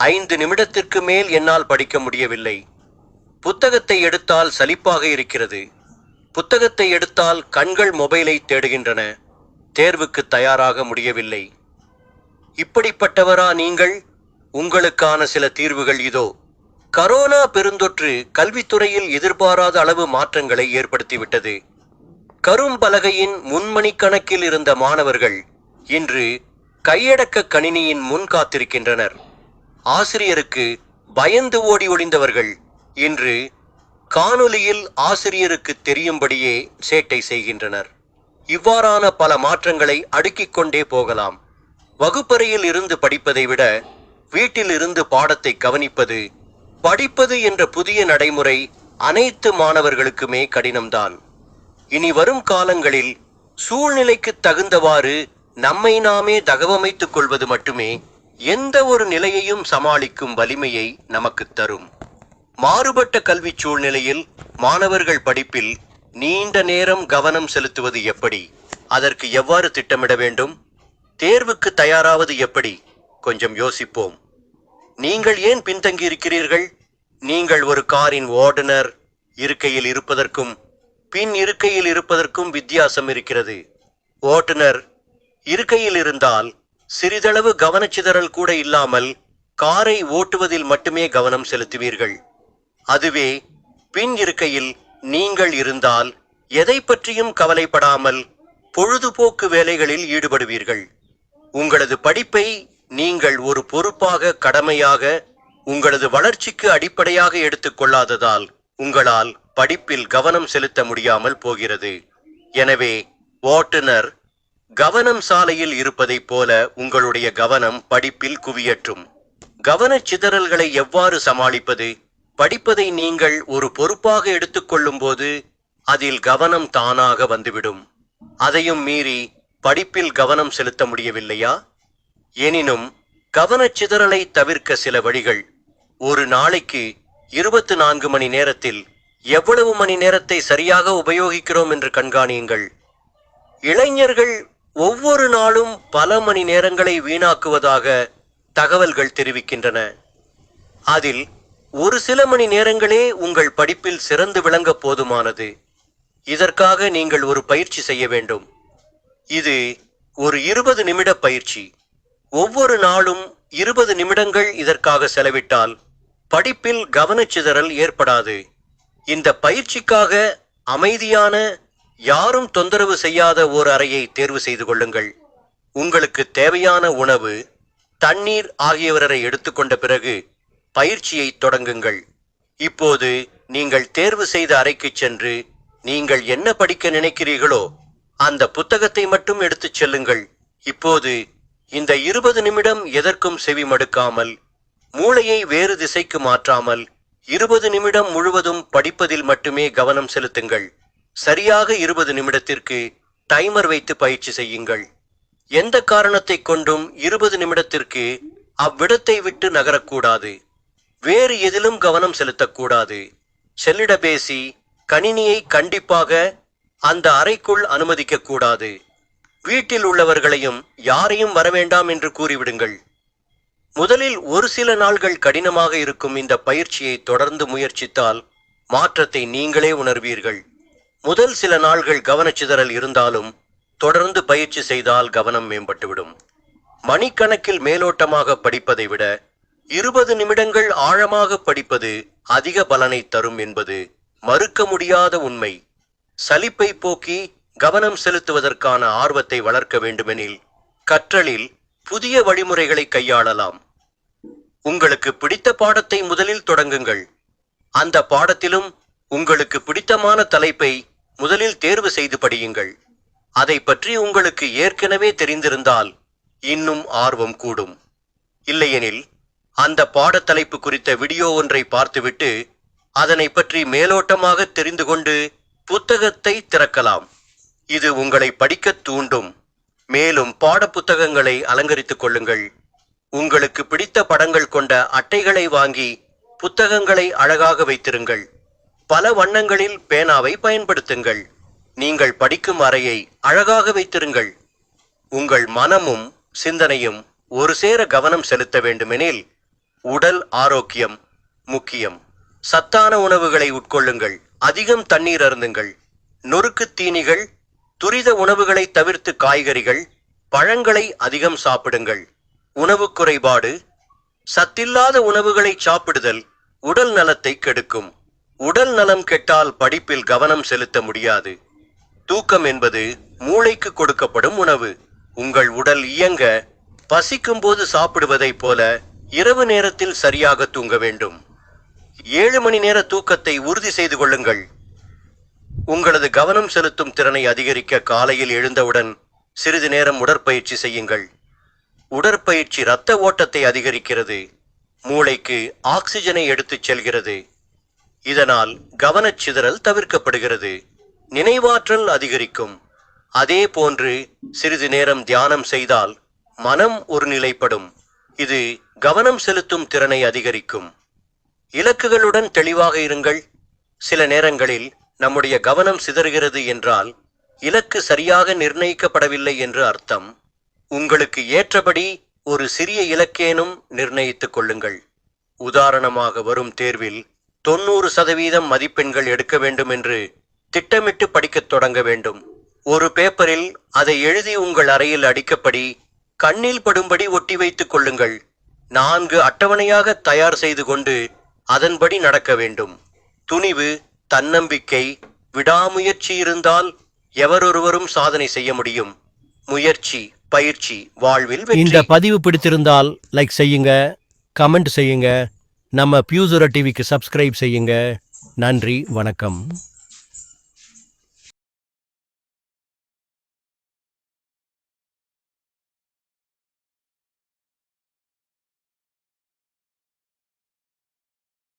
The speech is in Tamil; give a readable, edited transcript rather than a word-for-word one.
5 நிமிடத்திற்கு மேல் என்னால் படிக்க முடியவில்லை. புத்தகத்தை எடுத்தால் சலிப்பாக இருக்கிறது. புத்தகத்தை எடுத்தால் கண்கள் மொபைலை தேடுகின்றன. தேர்வுக்கு தயாராக முடியவில்லை. இப்படிப்பட்டவரா நீங்கள்? உங்களுக்கான சில தீர்வுகள் இதோ. கரோனா பெருந்தொற்று கல்வித்துறையில் எதிர்பாராத அளவு மாற்றங்களை ஏற்படுத்திவிட்டது. கரும்பலகையின் முன்மணி கணக்கில் இருந்த மாணவர்கள் இன்று கையடக்க கணினியின் முன் காத்திருக்கின்றனர். ஆசிரியருக்கு பயந்து ஓடி ஒளிந்தவர்கள் இன்று காணொலியில் ஆசிரியருக்கு தெரியும்படியே சேட்டை செய்கின்றனர். இவ்வாறான பல மாற்றங்களை அடுக்கிக் கொண்டே போகலாம். வகுப்பறையில் இருந்து படிப்பதை விட வீட்டில் இருந்து பாடத்தை கவனிப்பது, படிப்பது என்ற புதிய நடைமுறை அனைத்து மாணவர்களுக்குமே கடினம்தான். இனி வரும் காலங்களில் சூழ்நிலைக்கு தகுந்தவாறு நம்மை நாமே தகவமைத்துக் கொள்வது மட்டுமே எந்த ஒரு நிலையையும் சமாளிக்கும் வலிமையை நமக்கு தரும். மாறுபட்ட கல்வி சூழ்நிலையில் மாணவர்கள் படிப்பில் நீண்ட நேரம் கவனம் செலுத்துவது எப்படி? அதற்கு எவ்வாறு திட்டமிட வேண்டும்? தேர்வுக்கு தயாராவது எப்படி? கொஞ்சம் யோசிப்போம். நீங்கள் ஏன் பின்தங்கி இருக்கிறீர்கள்? நீங்கள் ஒரு காரின் ஓட்டுநர் இருக்கையில் இருப்பதற்கும் பின் இருக்கையில் இருப்பதற்கும் வித்தியாசம் இருக்கிறது. ஓட்டுநர் இருக்கையில் இருந்தால் சிறிதளவு கவனச்சிதறல் கூட இல்லாமல் காரை ஓட்டுவதில் மட்டுமே கவனம் செலுத்துவீர்கள். அதுவே பின் இருக்கையில் நீங்கள் இருந்தால் எதை பற்றியும் கவலைப்படாமல் பொழுதுபோக்கு வேலைகளில் ஈடுபடுவீர்கள். உங்களது படிப்பை நீங்கள் ஒரு பொறுப்பாக, கடமையாக, உங்களது வளர்ச்சிக்கு அடிப்படையாக எடுத்துக்கொள்ளாததால் உங்களால் படிப்பில் கவனம் செலுத்த முடியாமல் போகிறது. எனவே ஓட்டுநர் கவனம் சாலையில் இருப்பதைப் போல உங்களுடைய கவனம் படிப்பில் குவியற்றும். கவனச்சிதறல்களை எவ்வாறு சமாளிப்பது? படிப்பதை நீங்கள் ஒரு பொறுப்பாக எடுத்துக்கொள்ளும் போது அதில் கவனம் தானாக வந்துவிடும். அதையும் மீறி படிப்பில் கவனம் செலுத்த முடியவில்லையா? எனினும் கவனச்சிதறலை தவிர்க்க சில வழிகள். ஒரு நாளைக்கு 24 மணி நேரத்தில் எவ்வளவு மணி நேரத்தை சரியாக உபயோகிக்கிறோம் என்று கண்காணியுங்கள். இளைஞர்கள் ஒவ்வொரு நாளும் பல மணி நேரங்களை வீணாக்குவதாக தகவல்கள் தெரிவிக்கின்றன. அதில் ஒரு சில மணி நேரங்களே உங்கள் படிப்பில் சிறந்து விளங்க போதுமானது. இதற்காக நீங்கள் ஒரு பயிற்சி செய்ய வேண்டும். இது ஒரு 20 நிமிட பயிற்சி. ஒவ்வொரு நாளும் 20 நிமிடங்கள் இதற்காக செலவிட்டால் படிப்பில் கவனச்சிதறல் ஏற்படாது. இந்த பயிற்சிக்காக அமைதியான, யாரும் தொந்தரவு செய்யாத ஓர் அறையை தேர்வு செய்து கொள்ளுங்கள். உங்களுக்கு தேவையான உணவு, தண்ணீர் ஆகியவற்றை எடுத்துக்கொண்ட பிறகு பயிற்சியை தொடங்குங்கள். இப்போது நீங்கள் தேர்வு செய்த அறைக்கு சென்று நீங்கள் என்ன படிக்க நினைக்கிறீர்களோ அந்த புத்தகத்தை மட்டும் எடுத்துச் செல்லுங்கள். இப்போது இந்த 20 நிமிடம் எதற்கும் செவி மடுக்காமல், மூளையை வேறு திசைக்கு மாற்றாமல் 20 நிமிடம் முழுவதும் படிப்பதில் மட்டுமே கவனம் செலுத்துங்கள். சரியாக 20 நிமிடத்திற்கு டைமர் வைத்து பயிற்சி செய்யுங்கள். எந்த காரணத்தை கொண்டும் 20 நிமிடத்திற்கு அவ்விடத்தை விட்டு நகரக்கூடாது. வேறு எதிலும் கவனம் செலுத்தக்கூடாது. செல்லிடபேசி, கணினியை கண்டிப்பாக அந்த அறைக்குள் அனுமதிக்க கூடாது. வீட்டில் உள்ளவர்களையும் யாரையும் வரவேண்டாம் என்று கூறிவிடுங்கள். முதலில் ஒரு சில நாள்கள் கடினமாக இருக்கும் இந்த பயிற்சியை தொடர்ந்து முயற்சித்தால் மாற்றத்தை நீங்களே உணர்வீர்கள். முதல் சில நாள்கள் கவனச்சிதறல் இருந்தாலும் தொடர்ந்து பயிற்சி செய்தால் கவனம் மேம்பட்டுவிடும். மணிக்கணக்கில் மேலோட்டமாக படிப்பதை விட 20 நிமிடங்கள் ஆழமாக படிப்பது அதிக பலனை தரும் என்பது மறுக்க முடியாத உண்மை. சலிப்பை போக்கி கவனம் செலுத்துவதற்கான ஆர்வத்தை வளர்க்க வேண்டுமெனில் கற்றலில் புதிய வழிமுறைகளை கையாளலாம். உங்களுக்கு பிடித்த பாடத்தை முதலில் தொடங்குங்கள். அந்த பாடத்திலும் உங்களுக்கு பிடித்தமான தலைப்பை முதலில் தேர்வு செய்து படியுங்கள். அதை பற்றி உங்களுக்கு ஏற்கனவே தெரிந்திருந்தால் இன்னும் ஆர்வம் கூடும். இல்லையெனில் அந்த பாடத்தலைப்பு குறித்த வீடியோ ஒன்றை பார்த்துவிட்டு அதனை பற்றி மேலோட்டமாக தெரிந்து கொண்டு புத்தகத்தை திறக்கலாம். இது உங்களை படிக்க தூண்டும். மேலும் பாடப்புத்தகங்களை அலங்கரித்துக் கொள்ளுங்கள். உங்களுக்கு பிடித்த படங்கள் கொண்ட அட்டைகளை வாங்கி புத்தகங்களை அழகாக வைத்திருங்கள். பல வண்ணங்களில் பேனாவை பயன்படுத்துங்கள். நீங்கள் படிக்கும் அறையை அழகாக வைத்திருங்கள். உங்கள் மனமும் சிந்தனையும் ஒரு சேர கவனம் செலுத்த வேண்டுமெனில் உடல் ஆரோக்கியம் முக்கியம். சத்தான உணவுகளை உட்கொள்ளுங்கள். அதிகம் தண்ணீர் அருந்துங்கள். நொறுக்குத் தீனிகள், துரித உணவுகளை தவிர்த்து காய்கறிகள், பழங்களை அதிகம் சாப்பிடுங்கள். உணவு குறைபாடு. சத்தில்லாத உணவுகளை சாப்பிடுதல் உடல் நலத்தை கெடுக்கும். உடல் நலம் கெட்டால் படிப்பில் கவனம் செலுத்த முடியாது. தூக்கம் என்பது மூளைக்கு கொடுக்கப்படும் உணவு. உங்கள் உடல் இயங்க பசிக்கும் போது சாப்பிடுவதைப் போல இரவு நேரத்தில் சரியாக தூங்க வேண்டும். 7 மணி நேர தூக்கத்தை உறுதி செய்து கொள்ளுங்கள். உங்களது கவனம் செலுத்தும் திறனை அதிகரிக்க காலையில் எழுந்தவுடன் சிறிது நேரம் உடற்பயிற்சி செய்யுங்கள். உடற்பயிற்சி இரத்த ஓட்டத்தை அதிகரிக்கிறது, மூளைக்கு ஆக்சிஜனை எடுத்துச் செல்கிறது. இதனால் கவனச்சிதறல் தவிர்க்கப்படுகிறது, நினைவாற்றல் அதிகரிக்கும். அதே போன்று சிறிது நேரம் தியானம் செய்தால் மனம் ஒரு நிலைப்படும். இது கவனம் செலுத்தும் திறனை அதிகரிக்கும். இலக்குகளுடன் தெளிவாக இருங்கள். சில நேரங்களில் நம்முடைய கவனம் சிதறுகிறது என்றால் இலக்கு சரியாக நிர்ணயிக்கப்படவில்லை என்று அர்த்தம். உங்களுக்கு ஏற்றபடி ஒரு சிறிய இலக்கேனும் நிர்ணயித்துக் கொள்ளுங்கள். உதாரணமாக, வரும் தேர்வில் 90% மதிப்பெண்கள் எடுக்க வேண்டும் என்று திட்டமிட்டு படிக்கத் தொடங்க வேண்டும். ஒரு பேப்பரில் அதை எழுதி உங்கள் அறையில் அடிக்கப்படி கண்ணில் படும்படி ஒட்டி வைத்துக் கொள்ளுங்கள். 4 அட்டவணையாக தயார் செய்து கொண்டு அதன்படி நடக்க வேண்டும். துணிவு, தன்னம்பிக்கை, விடாமுயற்சி இருந்தால் எவரொருவரும் சாதனை செய்ய முடியும். முயற்சி, பயிற்சி வாழ்வில் வெற்றி. இந்த பதிவு பிடித்திருந்தால் லைக் செய்யுங்க, கமெண்ட் செய்யுங்க, நம்ம பியூசுரா டிவிக்கு சப்ஸ்கிரைப் செய்யுங்க. நன்றி, வணக்கம்.